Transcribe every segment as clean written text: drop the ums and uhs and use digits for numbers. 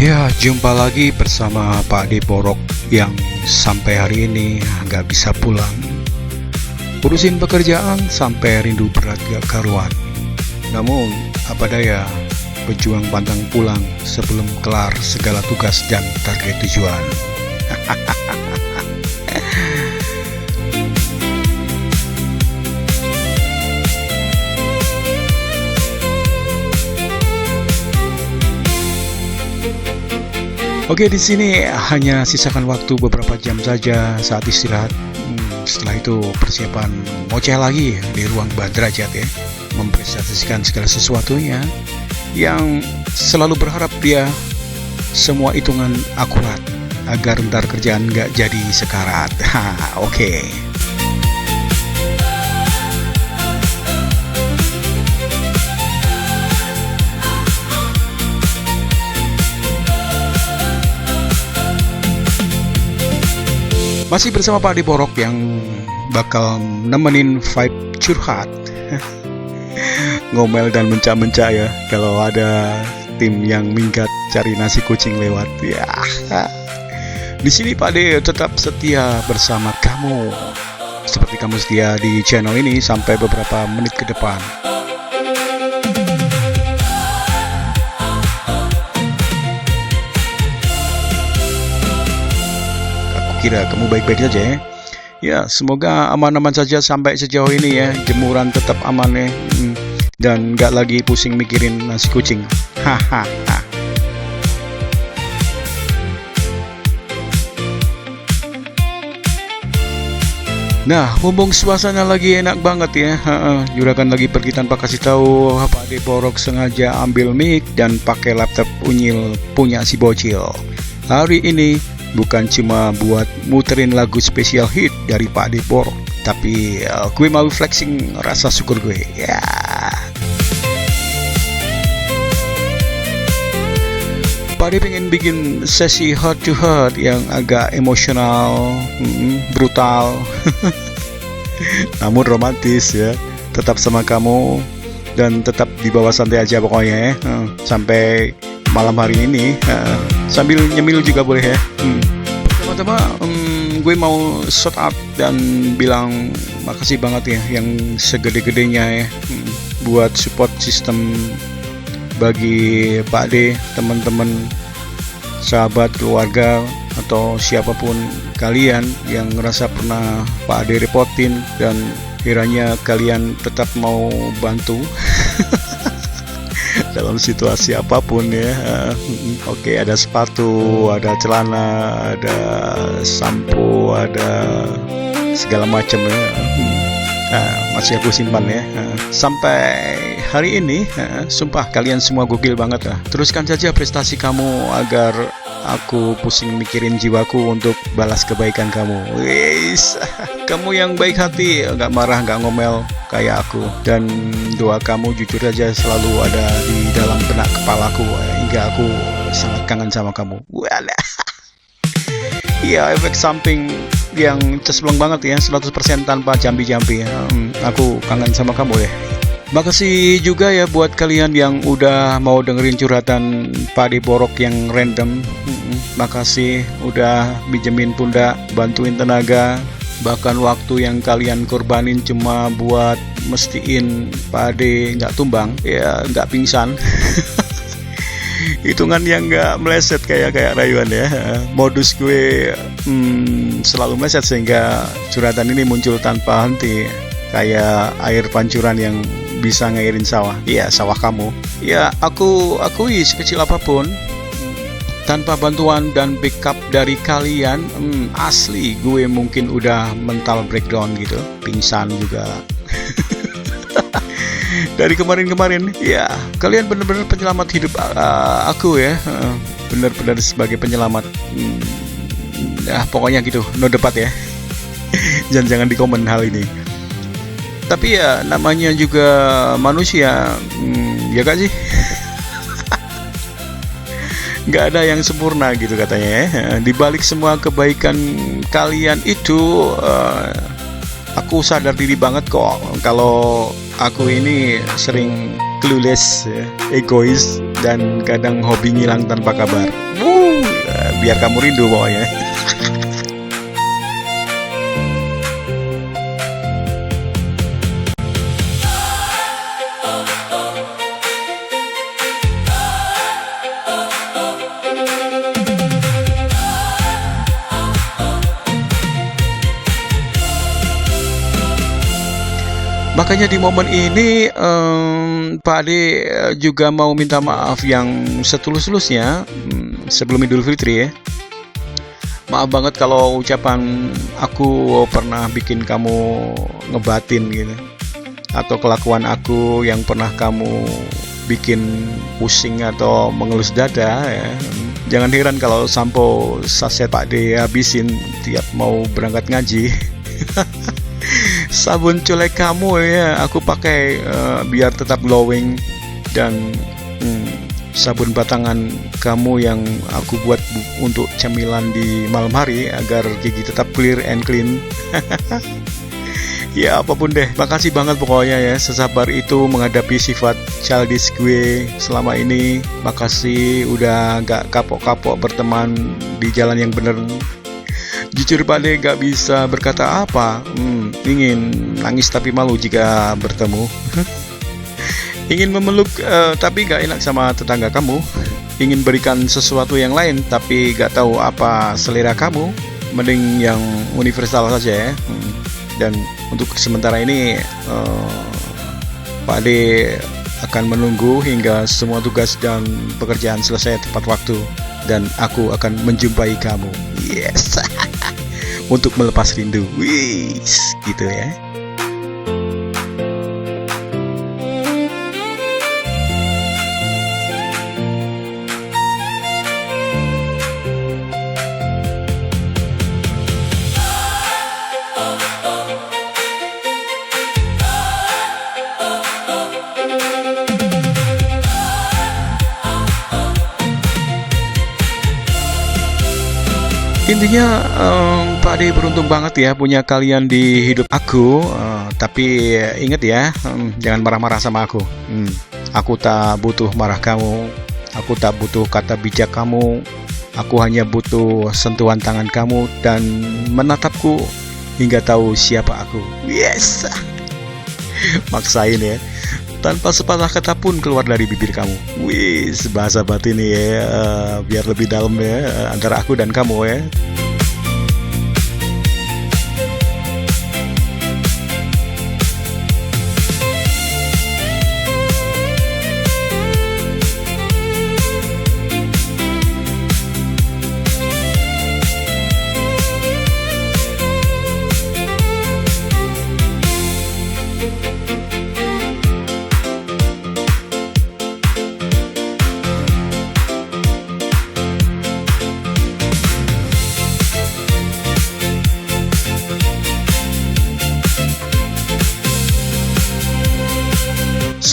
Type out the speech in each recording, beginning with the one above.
Ya, jumpa lagi bersama Pak De Borok yang sampai hari ini nggak bisa pulang. Urusin pekerjaan sampai rindu berat gak karuan. Namun, apa daya, berjuang pantang pulang sebelum kelar segala tugas dan target tujuan. Oke, di sini hanya sisakan waktu beberapa jam saja saat istirahat. Setelah itu persiapan ngoceh lagi di ruang Badrajat ya, mempresentasikan segala sesuatunya yang selalu berharap dia semua hitungan akurat agar ntar kerjaan nggak jadi sekarat. Oke. Masih bersama Pak De Borok yang bakal nemenin vibe curhat, ngomel dan mencak-mencak ya kalau ada tim yang minggat cari nasi kucing lewat ya. Di sini Pak De tetap setia bersama kamu, seperti kamu setia di channel ini sampai beberapa menit ke depan. Kira kamu baik-baik saja ya. Ya, semoga aman-aman saja sampai sejauh ini ya. Jemuran tetap aman ya. Dan gak lagi pusing mikirin nasi kucing. Hahaha. Nah, mumpung suasana lagi enak banget ya. Juragan lagi pergi tanpa kasih tahu. Pak De Borok sengaja ambil mic dan pakai laptop unyil punya si bocil. Hari ini bukan cuma buat muterin lagu spesial hit dari Pak De Borok, tapi gue mau flexing rasa syukur gue. Ya. Pak De pengen bikin sesi heart to heart yang agak emosional, brutal, namun romantis ya. Tetap sama kamu dan tetap di bawah santai aja pokoknya ya. Sampai malam hari ini sambil nyemil juga boleh ya. Pertama-tama gue mau shout out dan bilang makasih banget ya yang segede-gedenya ya buat support sistem bagi Pak De, teman-teman, sahabat, keluarga atau siapapun kalian yang ngerasa pernah Pak De repotin dan kiranya kalian tetap mau bantu dalam situasi apapun ya. Oke, ada sepatu, ada celana, ada sampo, ada segala macam ya. Masih aku simpan ya. Sampai hari ini, sumpah kalian semua gokil banget lah. Teruskan saja prestasi kamu agar aku pusing mikirin jiwaku untuk balas kebaikan kamu. Wis, kamu yang baik hati, nggak marah, nggak ngomel kayak aku. Dan doa kamu jujur aja selalu ada di dalam benak kepalaku hingga aku sangat kangen sama kamu. Walah. Iya, efek samping yang cesplong banget ya, 100% tanpa jambi-jambi. Aku kangen sama kamu ya. Makasih juga ya buat kalian yang udah mau dengerin curhatan Pak De Borok yang random. Makasih udah minjemin pundak, bantuin tenaga, bahkan waktu yang kalian korbanin cuma buat mestiin Pak De nggak tumbang, ya nggak pingsan. Hitungan yang nggak meleset kayak rayuan ya. Modus gue selalu meleset sehingga curhatan ini muncul tanpa henti, kayak air pancuran yang bisa ngairin sawah. Iya, sawah kamu. Ya, aku akui sekecil apapun, tanpa bantuan dan backup dari kalian, asli gue mungkin udah mental breakdown gitu, pingsan juga. Dari kemarin-kemarin, ya kalian benar-benar penyelamat hidup aku ya, benar-benar sebagai penyelamat. Pokoknya gitu, no debat ya. Jangan di komen hal ini. Tapi ya namanya juga manusia, ya kan sih. Nggak ada yang sempurna gitu katanya ya. Di balik semua kebaikan kalian itu, aku sadar diri banget kok kalau aku ini sering clueless, egois, dan kadang hobi ngilang tanpa kabar. Biar kamu rindu pokoknya. Makanya di momen ini Pak Ade juga mau minta maaf yang setulus-tulusnya sebelum Idul Fitri ya. Maaf banget kalau ucapan aku pernah bikin kamu ngebatin gitu, atau kelakuan aku yang pernah kamu bikin pusing atau mengelus dada ya. Jangan heran kalau sampo saset Pak Ade habisin tiap mau berangkat ngaji. Sabun colek kamu ya aku pakai biar tetap glowing, dan sabun batangan kamu yang aku buat untuk cemilan di malam hari agar gigi tetap clear and clean. Ya apapun deh, makasih banget pokoknya ya, sesabar itu menghadapi sifat childish gue selama ini. Makasih udah gak kapok-kapok berteman di jalan yang bener. Jujur Pak Ade gak bisa berkata apa. Ingin nangis tapi malu jika bertemu. Ingin memeluk tapi gak enak sama tetangga kamu. Ingin berikan sesuatu yang lain tapi gak tahu apa selera kamu. Mending yang universal saja ya. Dan untuk sementara ini Pak Ade akan menunggu hingga semua tugas dan pekerjaan selesai tepat waktu, dan aku akan menjumpai kamu. Yes. Untuk melepas rindu. Wis, gitu ya. Intinya Pak Ade beruntung banget ya punya kalian di hidup aku. Tapi ingat ya, jangan marah-marah sama aku. Aku tak butuh marah kamu. Aku tak butuh kata bijak kamu. Aku hanya butuh sentuhan tangan kamu dan menatapku hingga tahu siapa aku. Yes. Maksain ya, tanpa sepatah kata pun keluar dari bibir kamu. Wis, bahasa batin ya, biar lebih dalam ya antara aku dan kamu ya.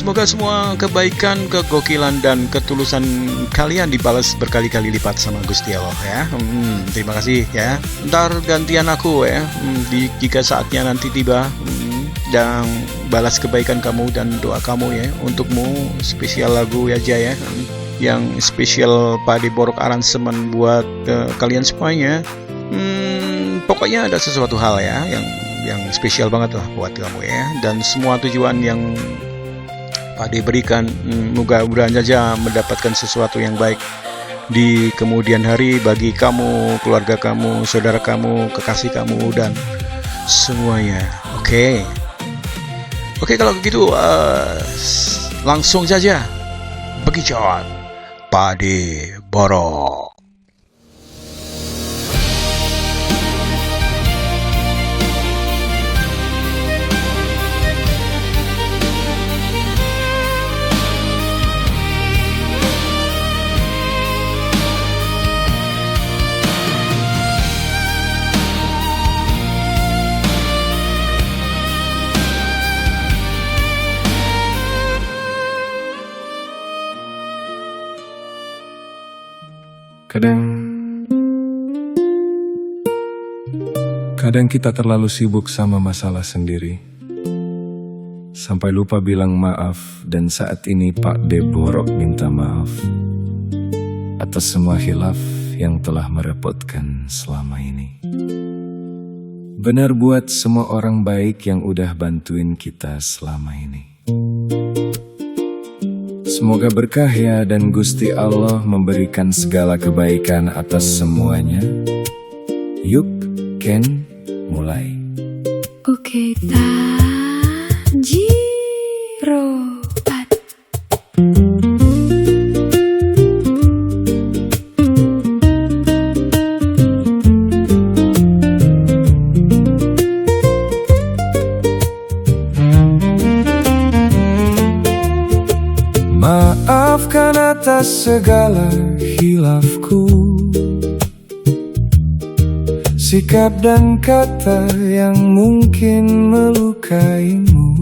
Semoga semua kebaikan, kegokilan, dan ketulusan kalian dibalas berkali-kali lipat sama Gusti Allah ya. Terima kasih ya. Ntar gantian aku ya. Jika saatnya nanti tiba, dan balas kebaikan kamu dan doa kamu ya. Untukmu spesial lagu aja ya. Yang spesial Pak Ade Borok aransemen buat kalian semuanya. Pokoknya ada sesuatu hal ya yang spesial banget lah buat kamu ya. Dan semua tujuan yang Pak Ade berikan, mudah-mudahan saja mendapatkan sesuatu yang baik di kemudian hari bagi kamu, keluarga kamu, saudara kamu, kekasih kamu, dan semuanya. Oke, kalau begitu langsung saja bekicot Pak Ade Borok. Kadang kita terlalu sibuk sama masalah sendiri. sampai lupa bilang maaf. Dan saat ini Pak D Borok minta maaf atas semua khilaf yang telah merepotkan selama ini. Benar buat semua orang baik yang udah bantuin kita selama ini. Semoga berkah ya, dan Gusti Allah memberikan segala kebaikan atas semuanya. Yuk, Ken, mulai. Oke, Tajiroat. Maafkan atas segala khilafku, sikap dan kata yang mungkin melukaimu.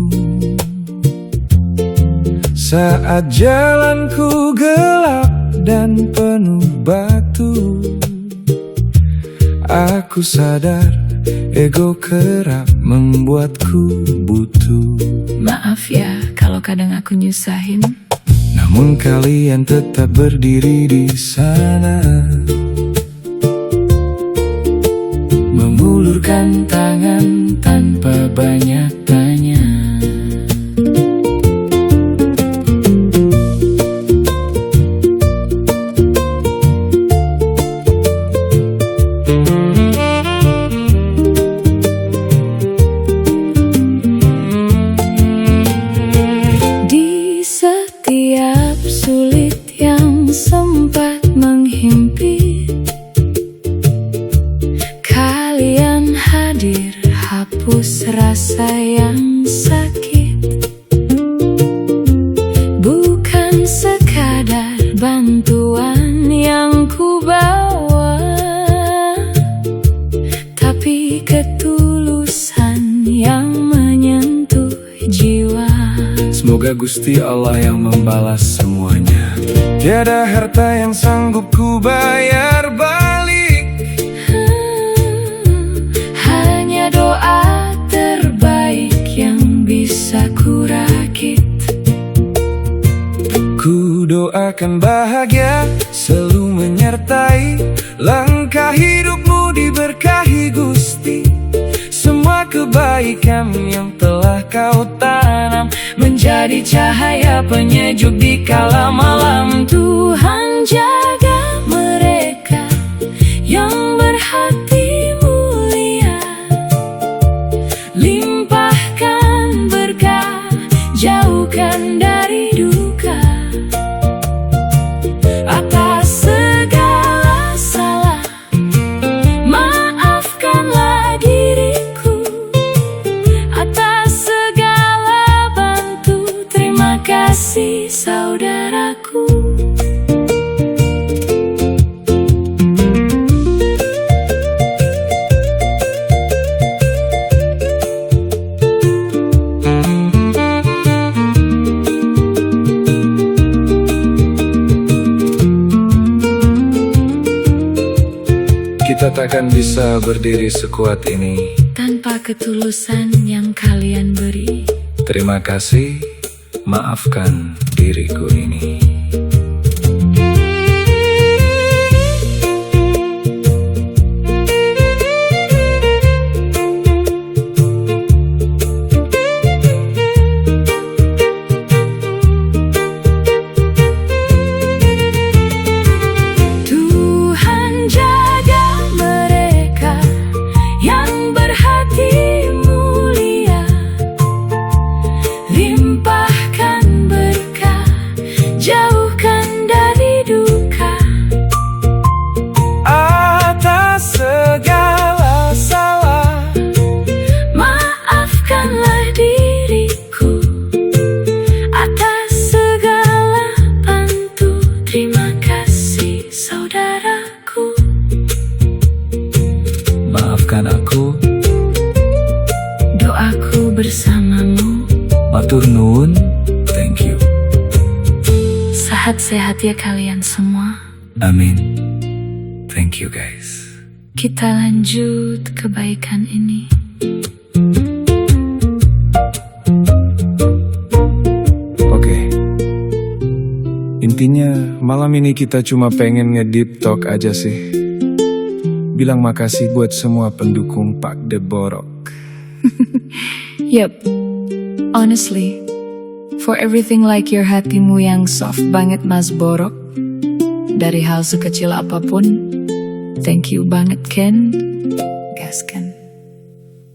Saat jalanku gelap dan penuh batu, aku sadar ego kerap membuatku butuh. Maaf ya kalau kadang aku nyusahin. Namun kalian tetap berdiri di sana, mengulurkan tangan tanpa banyak tanya. Di setiap sulit yang sempat menghimpit, kalian hadir hapus rasa yang sakit. Bukan sekadar bantuan yang ku bawa, tapi ketulusan yang menyentuh jiwa. Semoga Gusti Allah yang membalas semuanya. Tiada harta yang sanggup ku bayar balik, hanya doa terbaik yang bisa ku rakit. ku doakan bahagia selalu menyertai langkah hidupmu, diberkahi Gusti. Semua kebaikan yang telah kau tanam menjadi cahaya penyejuk di kala malam. Tuhan jaga mereka yang berhati mulia, limpahkan berkah, jauhkan dari duka. Atas segala salah, maafkanlah diriku. Atas segala bantu, terima kasih saudaraku. Kita takkan bisa berdiri sekuat ini tanpa ketulusan yang kalian beri. Terima kasih, maafkan diriku ini. Tuhan jaga mereka yang berhati mulia, limpahkan berkah, jauhkan dari duka. Atas segala salah, maafkanlah diriku. Atas segala bantu, terima kasih saudaraku. maafkan aku. Doaku bersamamu. Matur nuwun, thank you. Sehat-sehat ya kalian semua. Amin. Thank you guys. Kita lanjut kebaikan ini. Intinya malam ini kita cuma pengen nge-deep talk aja sih. Bilang makasih buat semua pendukung Pak De Borok. Yup, honestly, for everything like your hatimu yang soft banget Mas Borok. Dari hal sekecil apapun, thank you banget Ken. Gas Ken.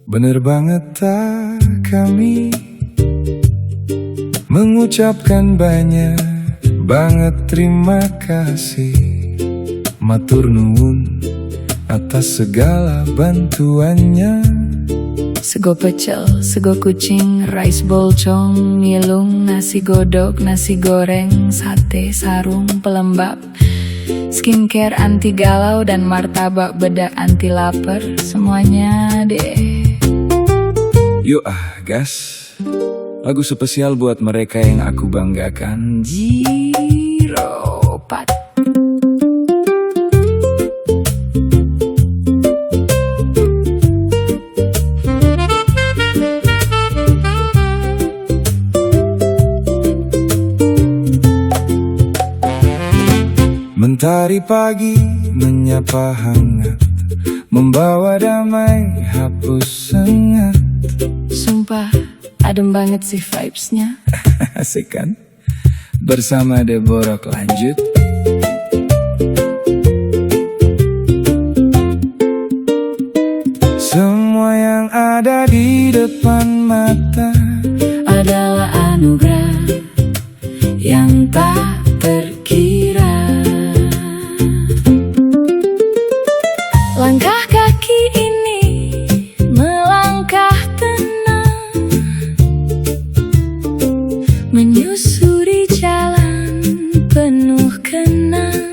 Bener banget tak kami mengucapkan banyak banget terima kasih. Matur nuwun atas segala bantuannya. Sego pecel, sego kucing, rice bolcong, milung, nasi godok, nasi goreng, sate, sarung, pelembab, skincare anti galau, dan martabak bedak anti lapar. Semuanya deh. Yuk gas. Lagu spesial buat mereka yang aku banggakan. Jiropat. Mentari pagi menyapa hangat, membawa damai, hapus sengat. Sumpah, adem banget sih vibes-nya. Asik kan? Bersama De Borok lanjut. Semua yang ada di depan mata Adalah anugerah yang tak terkira. Langkah kaki ini melangkah tenang, menyusuri jalan penuh kenang.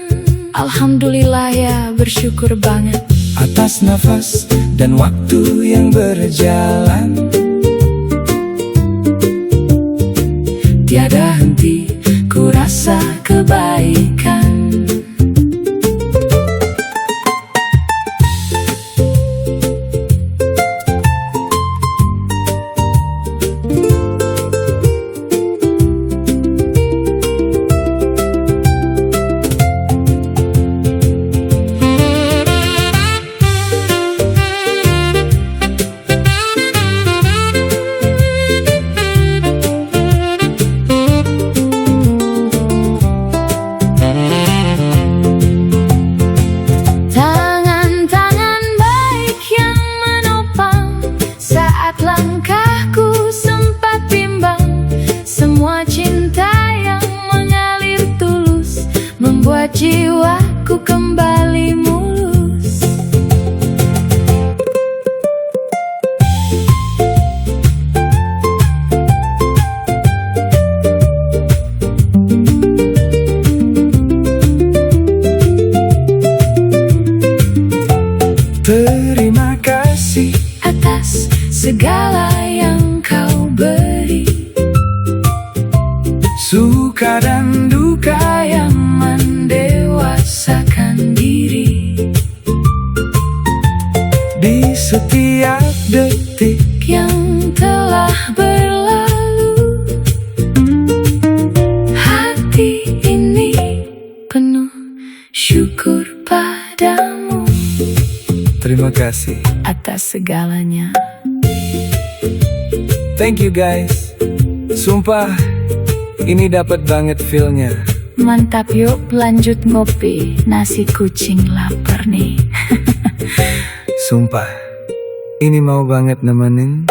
Alhamdulillah ya, bersyukur banget atas nafas dan waktu yang berjalan. Tiada henti, ku rasa kebaikan. Tangan-tangan baik yang menopang saat langkahku sempat bimbang. Semua cinta yang mengalir tulus membuat jiwaku kembali mulus. Terima kasih Atas segala yang kau beri, suka dan duka yang mendewasakan diri. di setiap detik. Yang telah berlalu, hati ini penuh syukur padamu Terima kasih. atas segalanya. Thank you guys. Sumpah, ini dapat banget feel-nya. Mantap, yuk lanjut ngopi, nasi kucing lapar nih. Sumpah, ini mau banget nemenin.